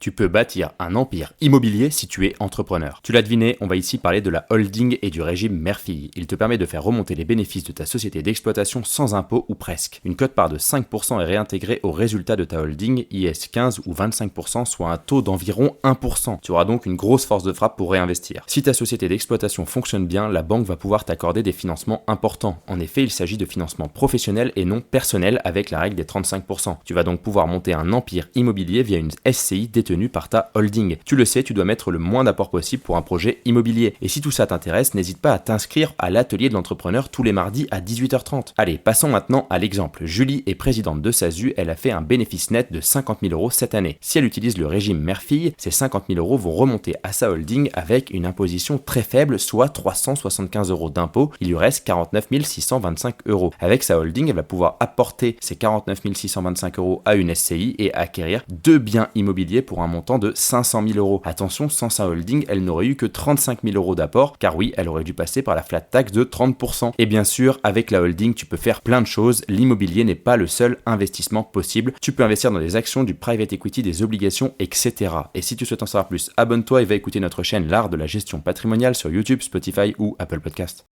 Tu peux bâtir un empire immobilier si tu es entrepreneur. Tu l'as deviné, on va ici parler de la holding et du régime mère-fille. Il te permet de faire remonter les bénéfices de ta société d'exploitation sans impôt ou presque. Une quote-part de 5% est réintégrée au résultat de ta holding, IS 15 ou 25%, soit un taux d'environ 1%. Tu auras donc une grosse force de frappe pour réinvestir. Si ta société d'exploitation fonctionne bien, la banque va pouvoir t'accorder des financements importants. En effet, il s'agit de financements professionnels et non personnels avec la règle des 35%. Tu vas donc pouvoir monter un empire immobilier via une SCI détenue par ta holding. Tu le sais, tu dois mettre le moins d'apport possible pour un projet immobilier. Et si tout ça t'intéresse, n'hésite pas à t'inscrire à l'atelier de l'entrepreneur tous les mardis à 18h30. Allez, passons maintenant à l'exemple. Julie est présidente de SASU, elle a fait un bénéfice net de 50 000 € cette année. Si elle utilise le régime mère-fille, ces 50 000 € vont remonter à sa holding avec une imposition très faible, soit 375 € d'impôt. Il lui reste 49 625 €. Avec sa holding, elle va pouvoir apporter ces 49 625 € à une SCI et acquérir 2 biens immobiliers pour un montant de 500 000 €. Attention, sans sa holding, elle n'aurait eu que 35 000 € d'apport, car oui, elle aurait dû passer par la flat tax de 30%. Et bien sûr, avec la holding, tu peux faire plein de choses. L'immobilier n'est pas le seul investissement possible. Tu peux investir dans des actions, du private equity, des obligations, etc. Et si tu souhaites en savoir plus, abonne-toi et va écouter notre chaîne L'Art de la gestion patrimoniale sur YouTube, Spotify ou Apple Podcast.